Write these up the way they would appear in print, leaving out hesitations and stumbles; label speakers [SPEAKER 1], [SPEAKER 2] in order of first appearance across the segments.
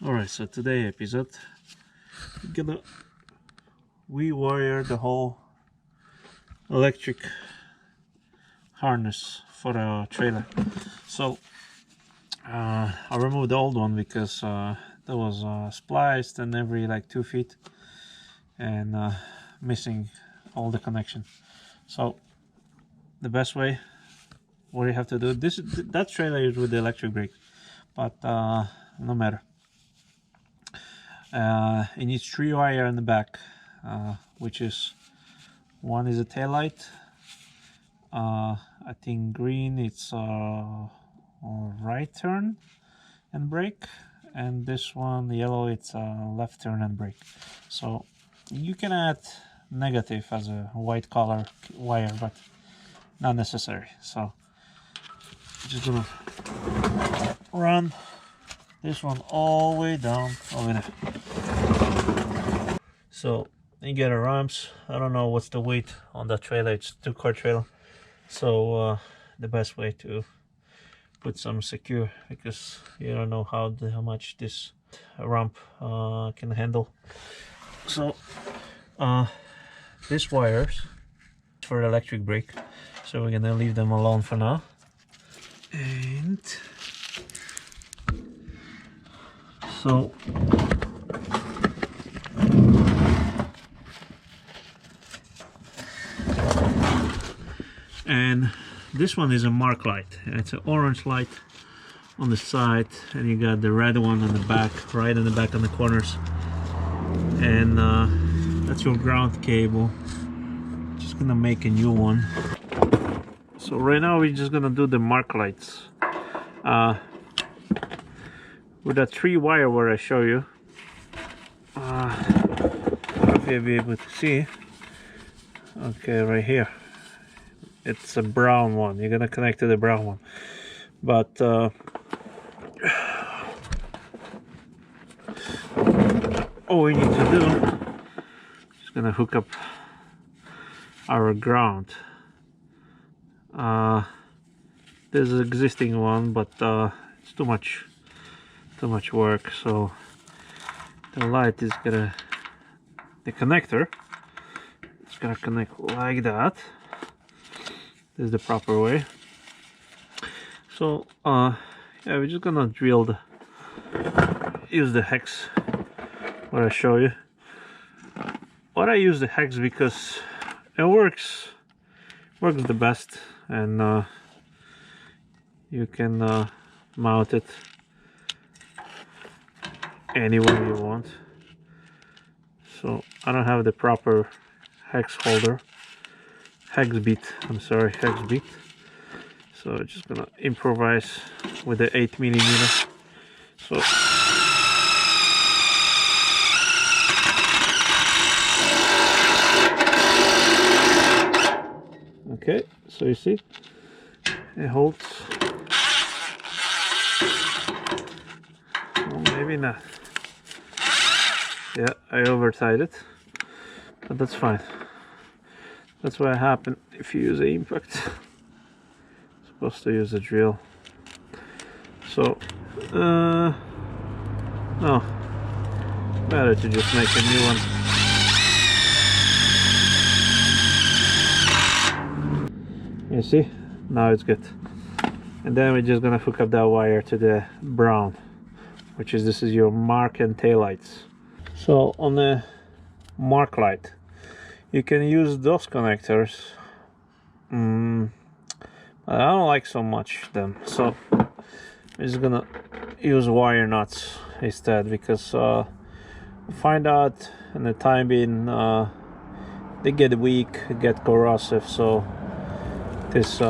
[SPEAKER 1] Alright, so today episode we're gonna rewire the whole electric harness for the trailer. So I removed the old one because that was spliced and every like 2 feet and missing all the connection. So the best way, what you have to do, that trailer is with the electric brake, but no matter. It needs 3 wire in the back, which is one is a tail light. I think green it's right turn and brake, and this one yellow it's left turn and brake. So you can add negative as a white color wire, but not necessary. So just gonna run this one all the way down over there. So you get a ramps. I don't know what's the weight on that trailer. It's 2-car trailer. So the best way to put some secure, because you don't know how much this ramp can handle. So these wires for the electric brake. So we're gonna leave them alone for now. And so and this one is a mark light. It's an orange light on the side, and you got the red one on the back, right in the back on the corners. And that's your ground cable. Just gonna make a new one. So right now we're just gonna do the mark lights with that 3 wire where I show you. I don't know if you'll be able to see. Okay, right here. It's a brown one. You're gonna connect to the brown one, but all we need to do is gonna hook up our ground. There's an existing one, but it's too much work. So the light is gonna, the connector, it's gonna connect like that. This is the proper way. So yeah, we're just gonna use the hex what I show you. What I use the hex because it works the best, and you can mount it anywhere you want. So I don't have the proper hex bit, so I'm just gonna improvise with the 8mm. So okay, so you see it holds. Well, maybe not. Yeah, I over-tied it, but that's fine. That's what happens if you use an impact. Supposed to use a drill. So no, better to just make a new one. You see, now it's good. And then we're just gonna hook up that wire to the brown, which is, this is your mark and tail lights. So on the mark light, you can use those connectors. I don't like so much them, so I'm just gonna use wire nuts instead, because find out in the time being they get weak, get corrosive. So this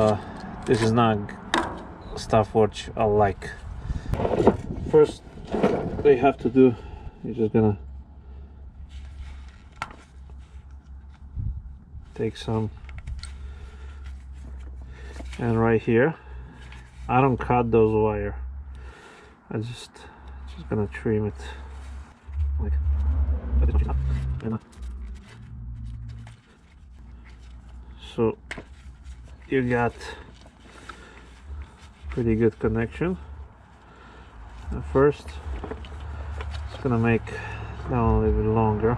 [SPEAKER 1] is not stuff which I like. First what you have to do, you're just gonna take some, and right here I don't cut those wire, I just gonna trim it like, so you got pretty good connection. First gonna make that one a little bit longer.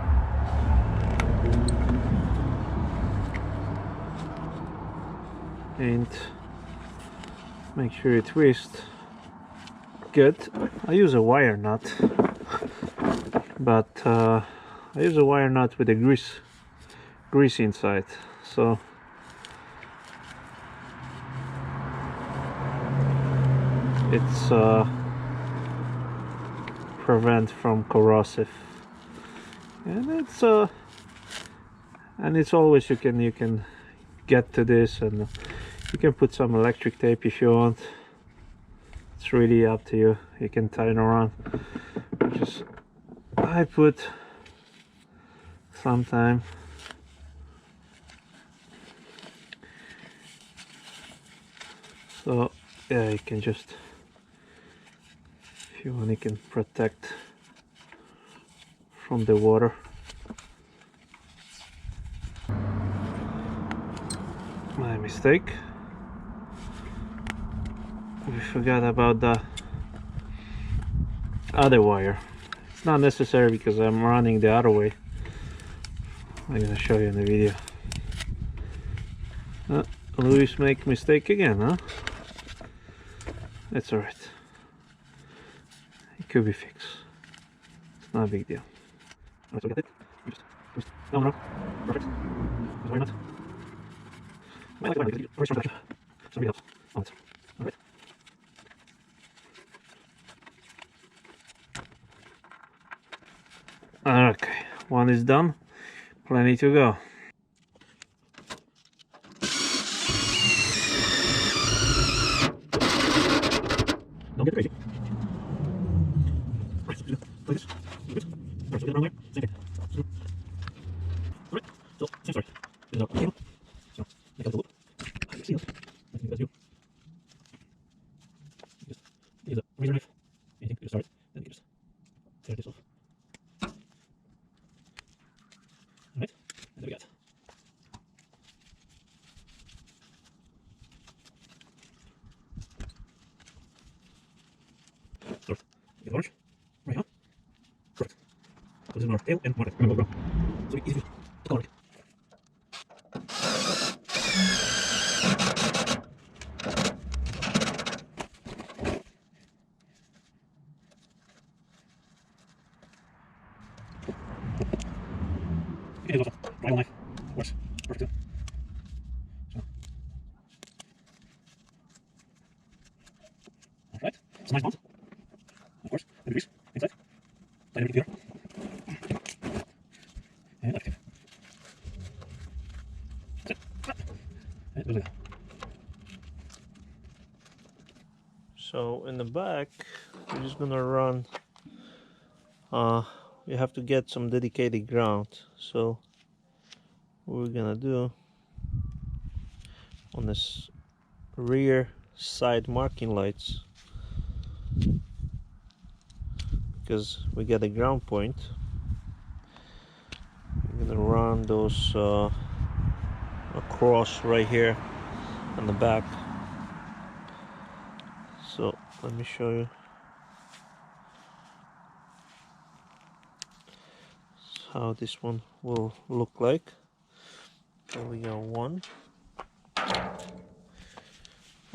[SPEAKER 1] And make sure you twist good. I use a wire nut, but I use a wire nut with a grease inside, so it's prevent from corrosive, and it's always you can get to this, and you can put some electric tape if you want. It's really up to you. You can tie it around. Just I put sometime. So yeah, you can just, if you want, you can protect from the water. My mistake. We forgot about the other wire. It's not necessary because I'm running the other way. I'm gonna show you in the video. Luis make mistake again, huh? That's alright. It could be fixed. It's not a big deal. Alright, so we got it. Just no, perfect. Why not? I like the one because it's very strong action. Somebody else on it. Alright. Okay, one is done. Plenty to go. Don't get crazy. Right, so play this. Do it. Alright, so get around there. Same thing. Alright, so same story. This is our cable. So make a little loop. I see it. I think that's you. Just use a razor knife. Anything to start it. Then you can just tear this off. Alright, and there we got. So, get the orange. Right on. Perfect. So this is our tail and market. Remember, so easy to color it. It is also bridle knife. Works perfect too. So, alright. It's a nice mount. Of course, the grease inside. Tie everything together. And electric tape. That's it. And there's that. So in the back, we're just gonna run. You have to get some dedicated ground. So what we're gonna do on this rear side marking lights, because we get a ground point, we're gonna run those across right here on the back. So let me show you how this one will look like. There we go, one.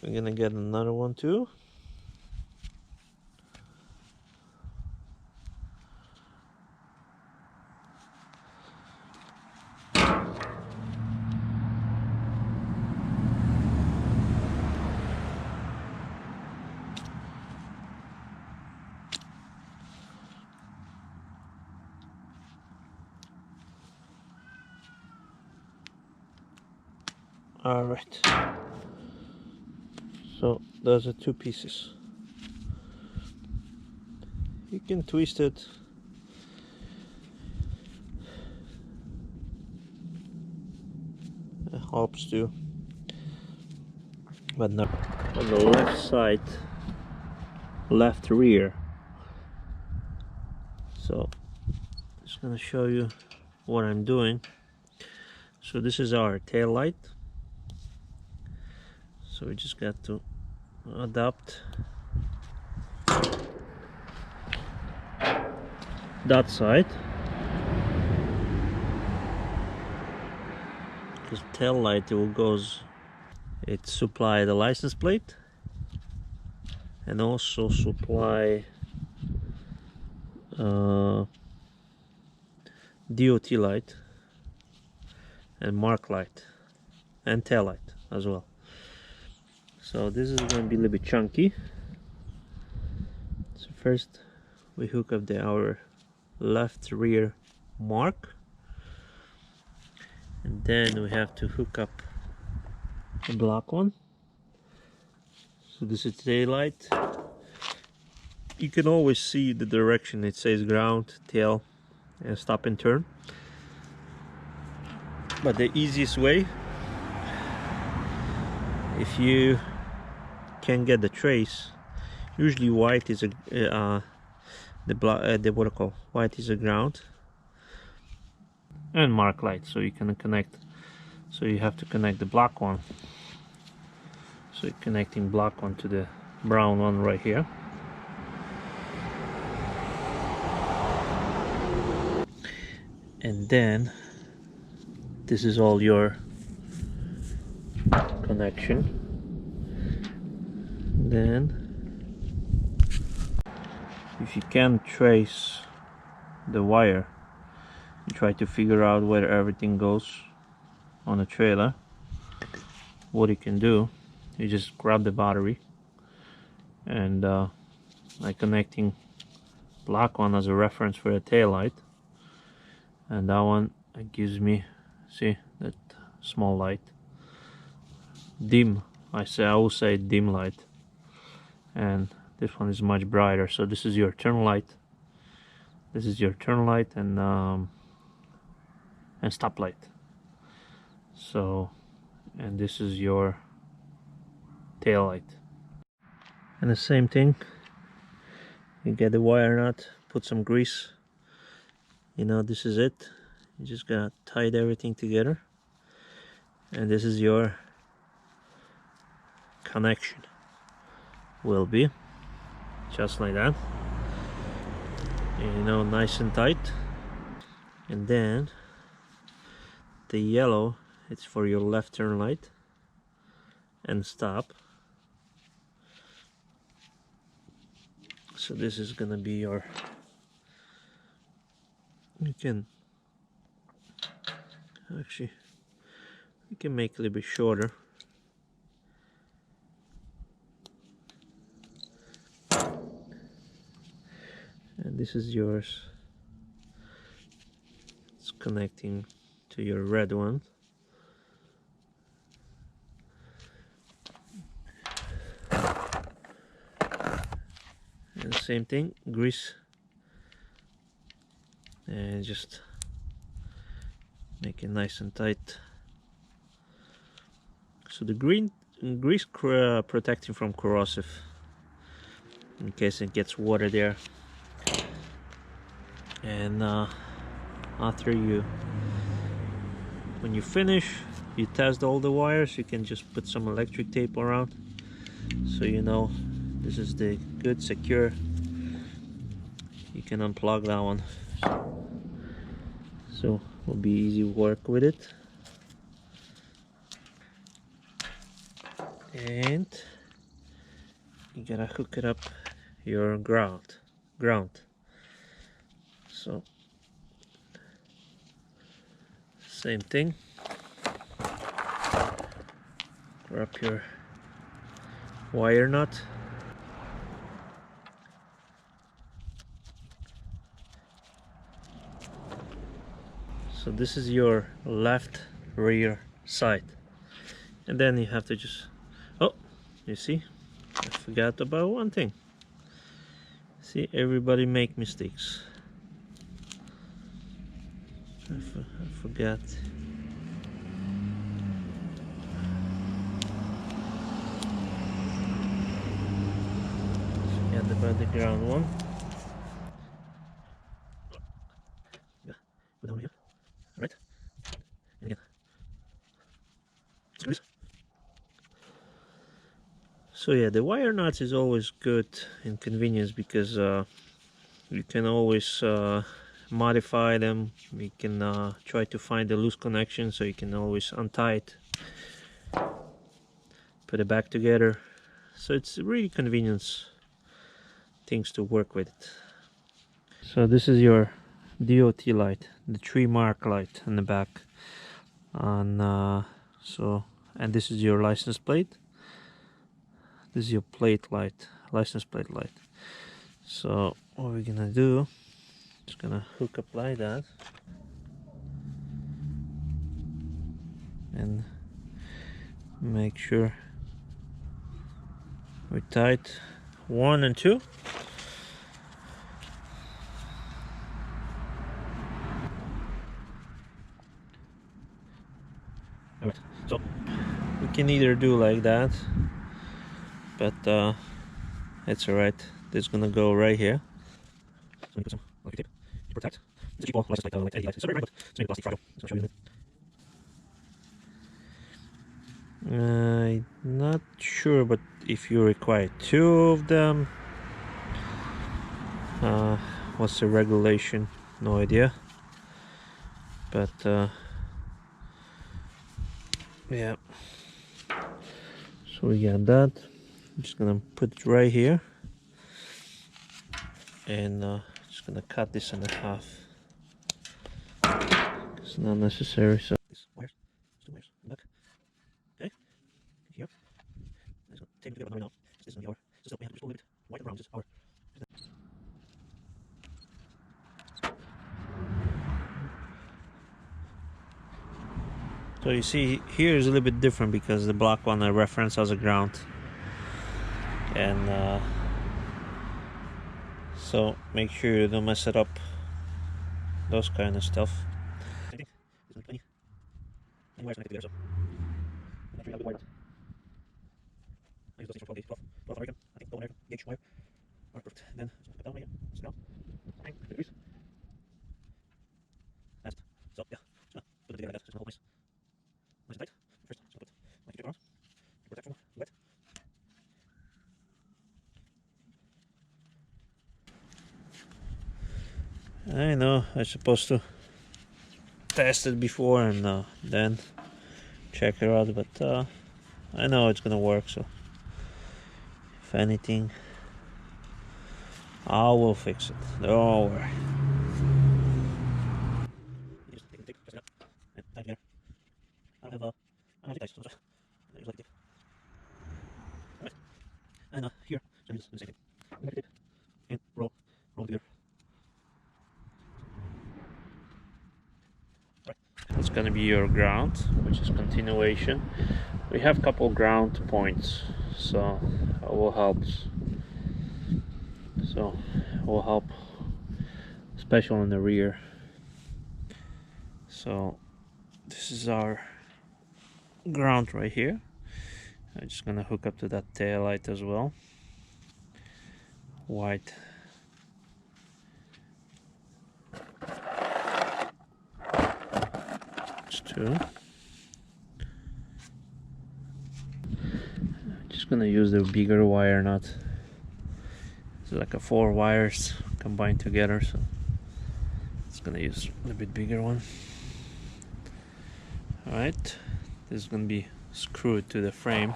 [SPEAKER 1] We're gonna get another one too. All right, so those are two pieces. You can twist it. It helps too, but not on the left side, left rear. So just gonna show you what I'm doing. So this is our tail light. So we just got to adapt that side, because tail light it supply the license plate and also supply DOT light and mark light and tail light as well. So this is going to be a little bit chunky. So first we hook up our left rear mark, and then we have to hook up the black one. So this is tail light. You can always see the direction. It says ground, tail, and stop and turn. But the easiest way, if you can get the trace, usually white is white is a ground and mark light, so you can connect. So you have to connect the black one. So you're connecting black one to the brown one right here. And then this is all your connection. Then if you can trace the wire, you try to figure out where everything goes on a trailer. What you can do, you just grab the battery and like connecting black one as a reference for a tail light, and that one gives me, see that small light, dim, I will say dim light, and this one is much brighter. So this is your turn light, this is your turn light, and stop light. So, and this is your tail light. And the same thing, you get the wire nut, put some grease, you know, this is it. You just gotta tie everything together, and this is your connection. Will be just like that, you know, nice and tight. And then the yellow, it's for your left turn light and stop. So this is gonna be your, you can actually, you can make it a little bit shorter. And this is yours. It's connecting to your red one. And same thing, grease, and just make it nice and tight. So the grease protecting from corrosive in case it gets water there. And after when you finish, you test all the wires. You can just put some electric tape around, so you know this is the good secure. You can unplug that one, so will be easy work with it. And you gotta hook it up your ground. So same thing, grab your wire nut, so this is your left rear side. And then you have to just, oh, you see, I forgot about one thing. See, everybody make mistakes. I forgot. Forgot about the ground one. Yeah, go down here. Right. And again. Screws. So yeah, the wire nuts is always good and convenience, because you can always modify them. We can try to find a loose connection, so you can always untie it, put it back together. So it's really convenient things to work with it. So this is your DOT light, the tree mark light in the back, and and this is your license plate. This is your plate light, license plate light. So what we're gonna do, just gonna hook up like that, and make sure we tight 1 and 2. Alright, so we can either do like that, but it's alright. This is gonna go right here. So we put some electric tape to protect. It's a cheap one, license plate, like 80 lights. It's very bright, but it's made of plastic fragile. So I'll show you I'm not sure, but if you require 2 of them, what's the regulation? No idea. But yeah. So we got that. I'm just gonna put it right here, and just gonna cut this in half. It's not necessary. So these wires, 2 wires in the back. Okay, here. Let's tape together now. This is our system. We have to just a little bit white around this our. So you see here is a little bit different because the black one I reference as a ground, and so make sure you don't mess it up. Those kind of stuff. I think there's 20 wires connected together, so I'm not sure how good wire. I use those things for 12 American. I think 12 American gauge wire. Alright, perfect. Then put down right here. Sit down. Hang the degrees. That's it. So yeah, just gonna put it together like that. Just gonna hold nice and tight. First, just gonna put my computer around to protect from wet. I know I'm supposed to test it before and then check it out, but I know it's gonna work, so if anything I will fix it, don't worry. You just take the tape, press it up, and tie it together. I don't have tape, so I use like tape. Alright, and here, so I use the same thing. Tape, and roll together. It's gonna be your ground, which is continuation. We have a couple ground points, so it will help. So it will help, especially in the rear. So this is our ground right here. I'm just gonna hook up to that tail light as well. White. Two. Just gonna use the bigger wire nut. It's like a 4 wires combined together, so it's gonna use a bit bigger one. Alright, this is gonna be screwed to the frame.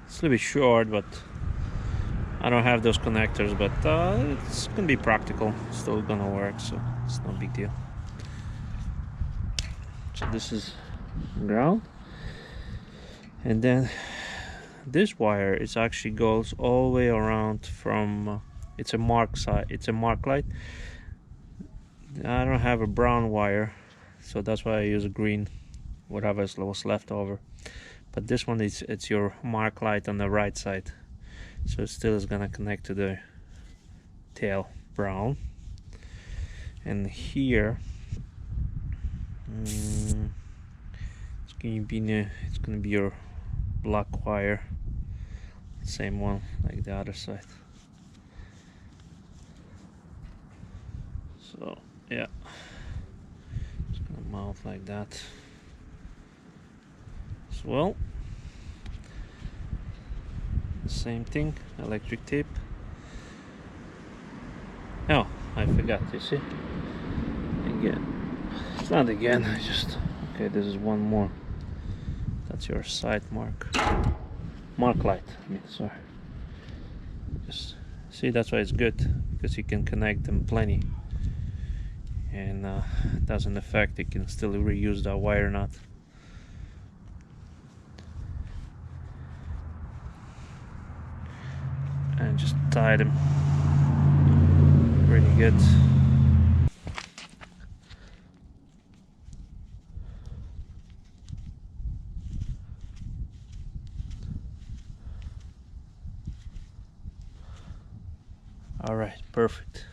[SPEAKER 1] It's a little bit short, but I don't have those connectors, but it's gonna be practical. It's still gonna work, so it's no big deal. So this is ground, and then this wire is actually goes all the way around from it's a mark side, it's a mark light. I don't have a brown wire, so that's why I use a green, whatever was left over. But this one is, it's your mark light on the right side, so it still is gonna connect to the tail brown. And here it's gonna be your black wire, same one like the other side. So yeah, just gonna mount like that as well. Same thing, electric tape. I forgot, you see? Again. It's not again, I just... Okay, this is one more. That's your side mark. Mark light, I mean, sorry. Just see, that's why it's good, because you can connect them plenty. And it doesn't affect, you can still reuse that wire knot. And just tie them pretty good. All right, perfect.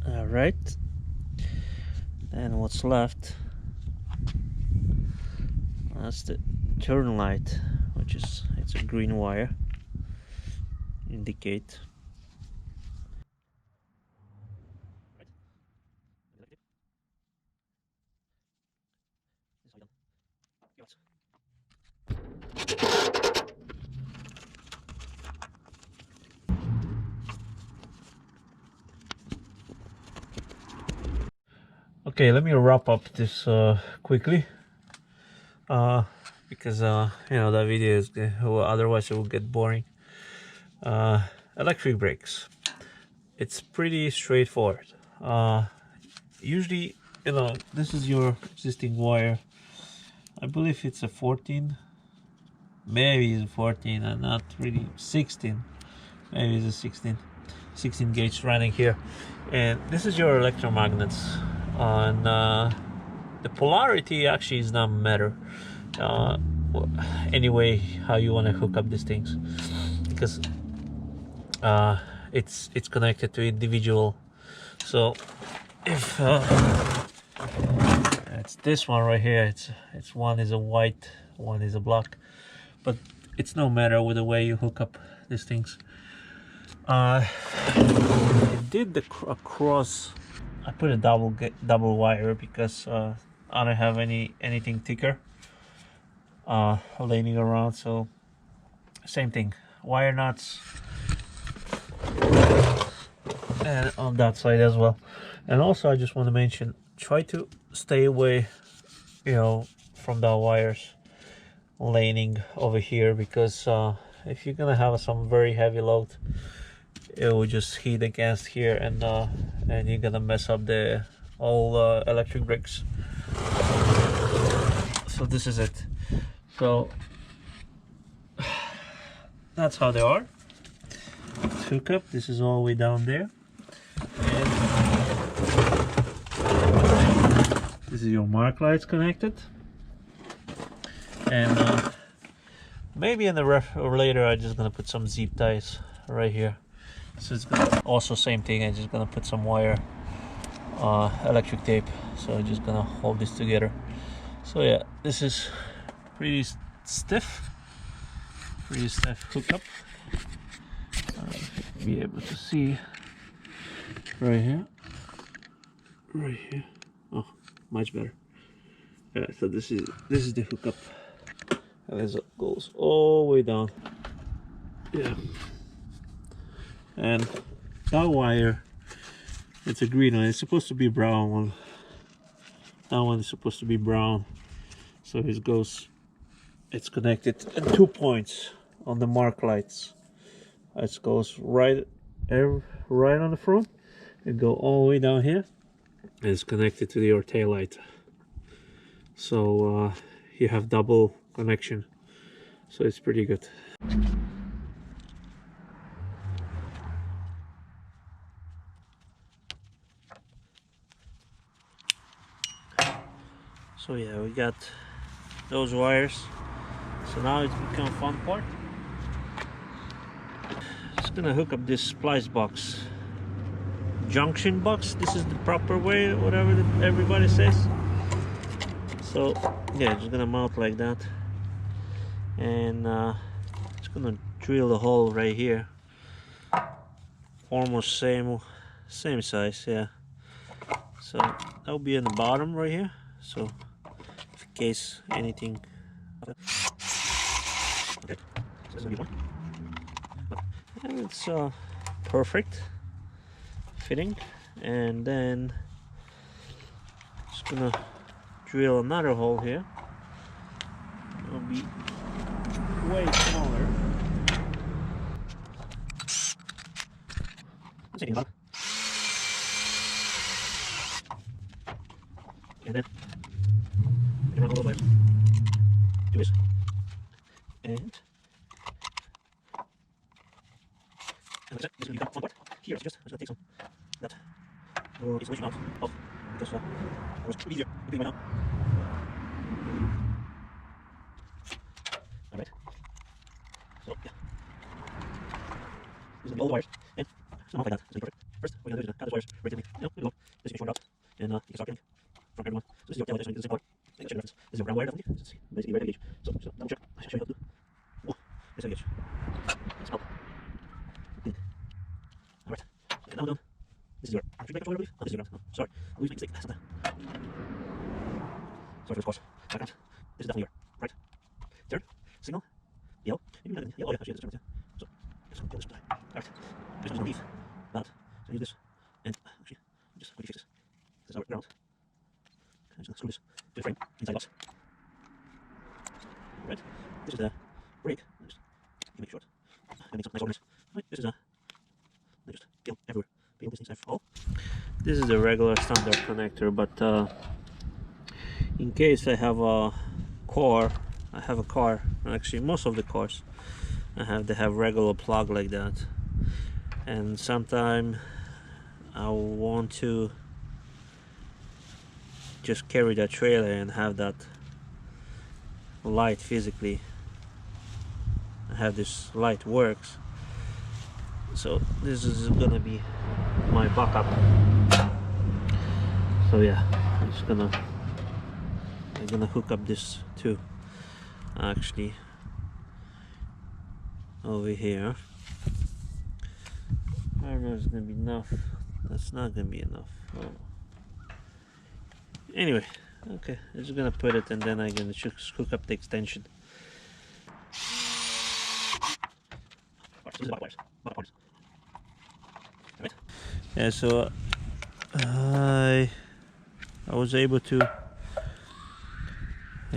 [SPEAKER 1] All right, and what's left, that's the turn light, which is, it's a green wire, indicate. Okay, let me wrap up this quickly, because you know, that video is well, otherwise it will get boring. Electric brakes, it's pretty straightforward. Usually, you know, this is your existing wire. I believe it's a 14, maybe it's a 14 and not really 16, maybe it's a 16 gauge running here. And this is your electromagnets. On the polarity actually is not matter, anyway, how you want to hook up these things, because it's connected to individual. So if it's this one right here, it's one is a white, one is a black, but it's no matter with the way you hook up these things. I did the cross. I put a double wire because I don't have anything thicker laying around. So same thing, wire knots, and on that side as well. And also, I just want to mention, try to stay away, you know, from the wires laying over here, because if you're gonna have some very heavy load, it will just hit against here, and you're gonna mess up the all electric brakes. So this is it. So that's how they are. Hook up. This is all the way down there, and this is your mark lights connected. And maybe in the ref or later, I'm just gonna put some zip ties right here. So it's gonna, also same thing, I'm just gonna put some wire, electric tape, so I'm just gonna hold this together. So yeah, this is pretty stiff hookup. Be able to see right here. Oh, much better. Yeah, so this is the hookup, and it goes all the way down. Yeah. And that wire, it's a green one. It's supposed to be brown one. That one is supposed to be brown. So it goes, it's connected at 2 points on the mark lights. It goes right on the front and go all the way down here. And it's connected to your tail light. So you have double connection. So it's pretty good. So yeah, we got those wires. So now it's become a fun part. Just gonna hook up this splice box, junction box. This is the proper way, whatever everybody says. So yeah, just gonna mount like that. and it's gonna drill a hole right here, almost same size, yeah. So that'll be in the bottom right here, so in case anything. Okay, so this is gonna be one, and it's perfect fitting. And then just gonna drill another hole here. It'll be way smaller. And then around all the way. Do this. And that's it. This will become one part. Here, I'm just gonna take some that insulation out of, because it was easier to clean right now. Alright. So yeah. This is all the wires. And somehow like that. It's perfect. First, what we're gonna do is cut those wires right in the this is short out. And you can start getting from everyone. So this is your tail, this is the same color. I think that's your reference. This is your brown wire definitely. This is basically right at the gauge. So just double check. I should show you how to do. Oh, this is the gauge. Let's help. Alright. Okay, now we're done. This is your arm tree controller, I believe. Oh, this is your ground. Oh, sorry. I always make a mistake sometimes. Sorry for this course. Background. This is definitely your right turn signal. Yellow. Maybe not yellow. Oh, yeah, actually, this is right. So, just get this one. Alright. This one's underneath that. So I use this. And actually, just quickly fix this. This is our ground. I'm just gonna screw this to the frame inside the box. Right. This is the brake. Just make it short. I make some nice orders. Right. This is they just peel everywhere. Peel these things have all. This is the regular standard connector, but in case I have a car, actually most of the cars they have regular plug like that, and sometimes I want to just carry that trailer and have that light physically, have this light works. So this is gonna be my backup. So yeah, I'm gonna hook up this too, actually, over here. I don't know if it's gonna be enough. That's not gonna be enough. Oh. Anyway, okay, I'm just gonna put it, and then I'm gonna just hook up the extension. Yeah, so I was able to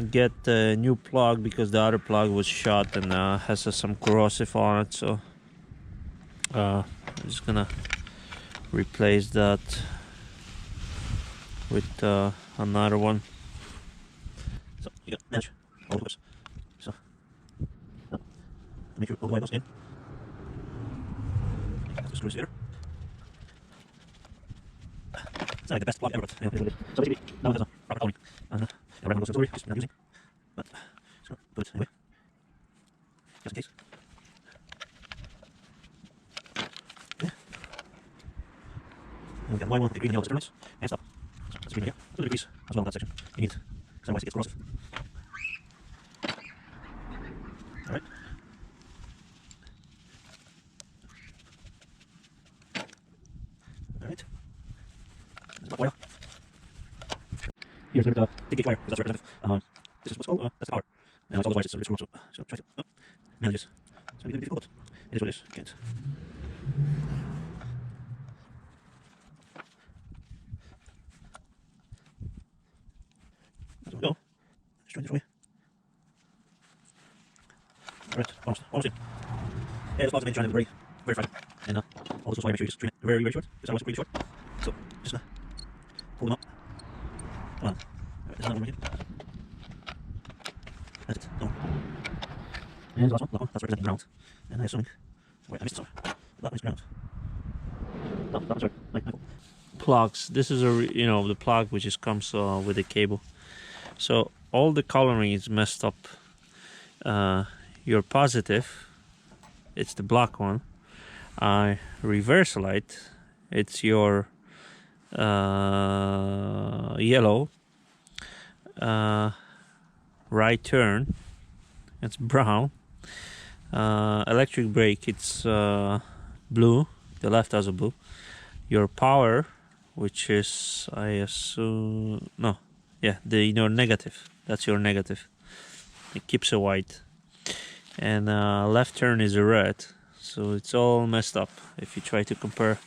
[SPEAKER 1] get a new plug because the other plug was shot and has some corrosive on it. So I'm just gonna replace that with another one. So you got manage all the hooks. So make sure all the way goes in. That's the screws here. It's not like the best plug ever, but so basically now it has a proper cowling. And the red one goes in storage, just not using. But just gonna put it anyway, just in case. Okay. And we got white one, the green and yellow terminates, and stop. So that's green here. So the piece as well in that section. You need, because otherwise it gets corrosive. Alright. Alright. There's my wire. Here's the gauge wire, because that's representative. This is what's called, that's the power. And it's all those wires, it's remote, so try to manage this. It's going to be difficult. It is what it is. Can't. There we go. Let's try this way. Alright, almost in. Yeah, this plug's made trying to be very fragile. And all those wires, make sure you just trim it very short, because I was really short. So, just pull them up. Come on. Alright, there's another one right here. That's it. No. And the last one, that one, that's representing ground. And I'm assuming, wait, I missed it somewhere. That is ground. No, that one's right. Michael. Plugs. This is the plug which just comes with the cable. So all the coloring is messed up. Your positive, it's the black one. Reverse light, it's your yellow. Right turn, it's brown. Electric brake, it's blue. The left has a blue. Your power, which is, I assume, no, yeah, your negative. That's your negative. It keeps it white. And left turn is a red, so it's all messed up. If you try to compare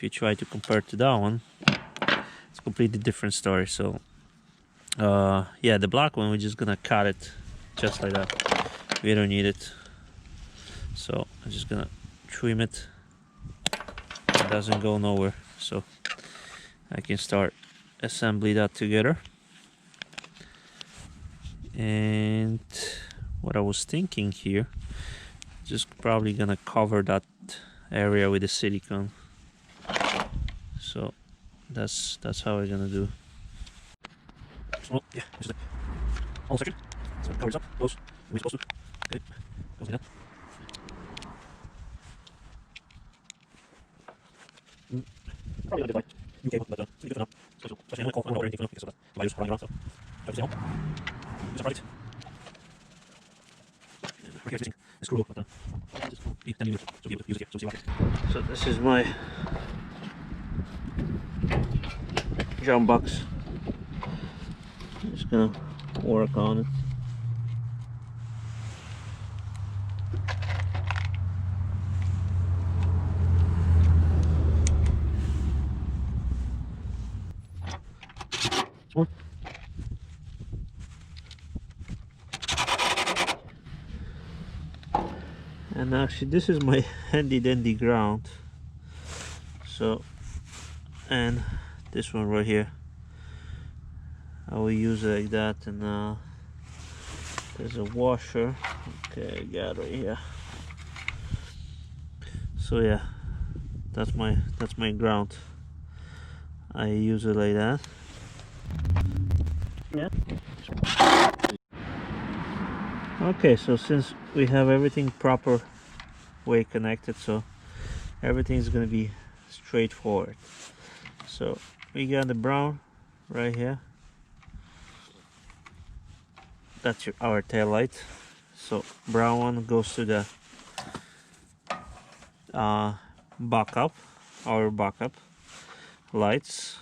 [SPEAKER 1] to that one, it's a completely different story. So yeah, the black one, we're just gonna cut it just like that. We don't need it, so I'm just gonna trim it. It doesn't go nowhere, so I can start assembly that together. And what I was thinking here, just probably gonna cover that area with the silicone. So that's how we're gonna do. So yeah, this is the whole section. So cover this up, close. We're supposed to. Okay, close it up. Probably not a bit light. New cable, but it's good enough. So especially I don't want to order anything for now because of the wires running around. So try to stay home. Use a project. We're here using a screw, but just be 10 millimeters, so be able to use it here. So see what happens. So this is my jump box. Just gonna work on it. One. And actually this is my handy dandy ground. So, and this one right here, I will use it like that. And there's a washer. Okay, I got it here. So yeah, that's my ground. I use it like that. Yeah. Okay, so since we have everything proper way connected, so everything's gonna be straightforward. So we got the brown right here. That's our tail light. So brown one goes to the backup, our backup lights,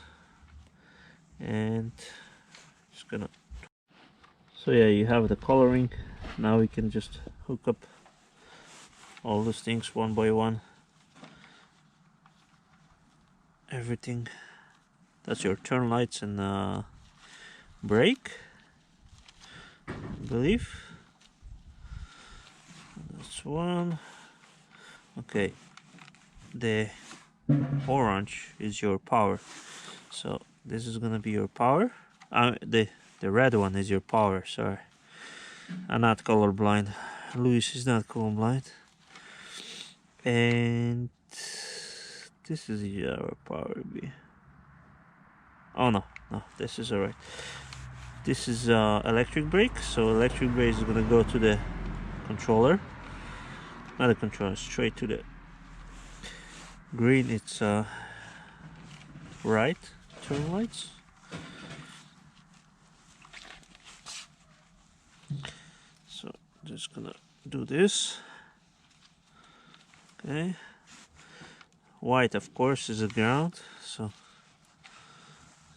[SPEAKER 1] and just gonna. So yeah, you have the coloring. Now we can just hook up all those things one by one. Everything. That's your turn lights and brake, I believe. That's one. Okay, the orange is your power. So this is gonna be your power. The red one is your power. Sorry, I'm not colorblind. Luis is not colorblind. And this is your power B. Oh no, this is alright. This is electric brake. So electric brake is gonna go to the controller. Not the controller, straight to the green. It's right turn lights. So just gonna do this. Okay. White, of course, is a ground. So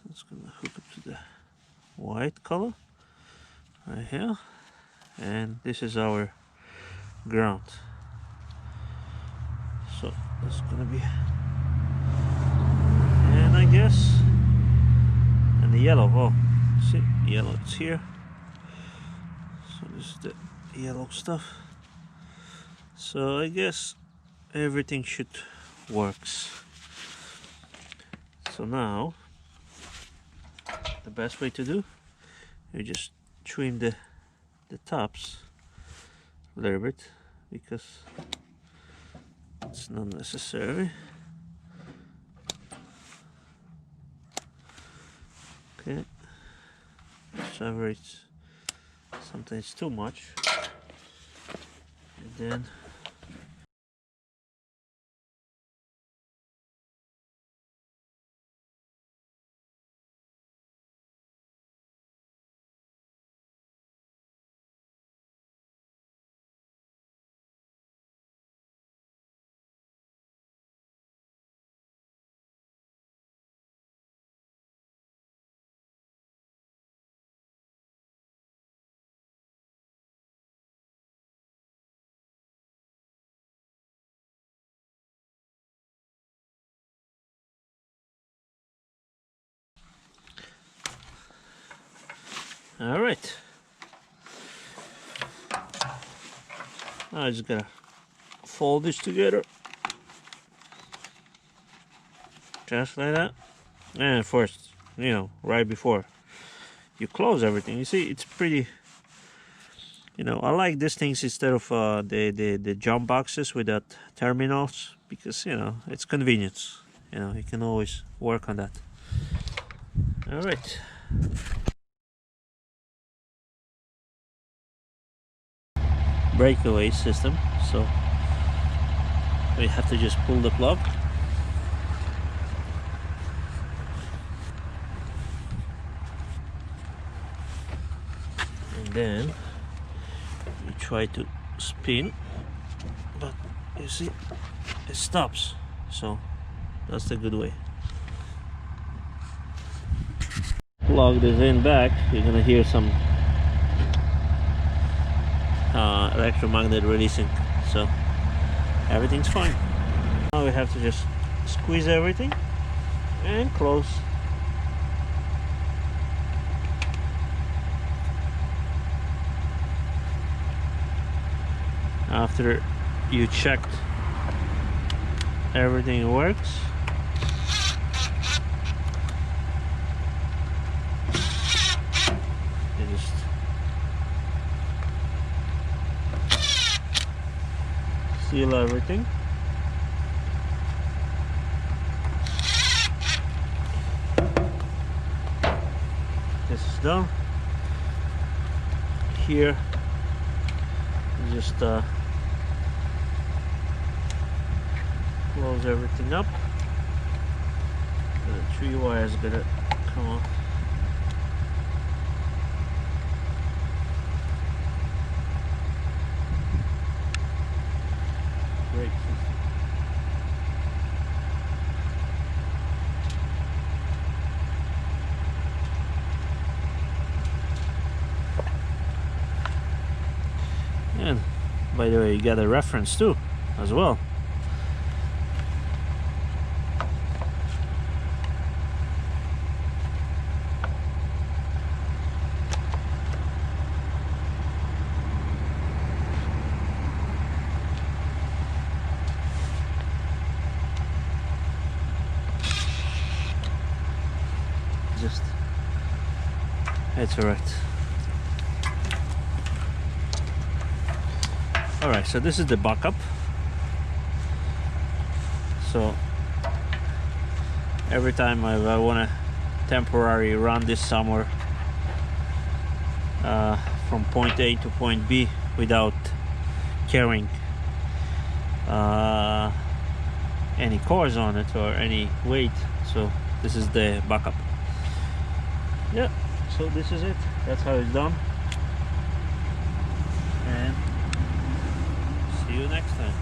[SPEAKER 1] it's gonna hook up to the white color right here, and this is our ground. So it's gonna be, and I guess, and the yellow. Oh, see, yellow. It's here. So this is the yellow stuff. So I guess everything should works. So now the best way to do, you just trim the tops a little bit because it's not necessary. Okay, whichever it's sometimes too much, and then All right. I just gotta fold this together, just like that. And first, you know, right before you close everything, you see, it's pretty. You know, I like these things instead of the jump boxes without terminals, because, you know, it's convenience. You know, you can always work on that. All right. Breakaway system. So we have to just pull the plug. And then you try to spin, but you see it stops. So that's the good way. Plug this in back, you're gonna hear some electromagnet releasing, so everything's fine. Now we have to just squeeze everything and close. After you checked everything works, you just seal everything. This is done. Here, you just close everything up. The 3 wires gonna come off. Great. And by the way, you got a reference too, as well. Just, it's alright. Alright, so this is the backup. So every time I want to temporarily run this somewhere from point A to point B without carrying any cores on it or any weight, so this is the backup. Yeah, so this is it. That's how it's done. And see you next time.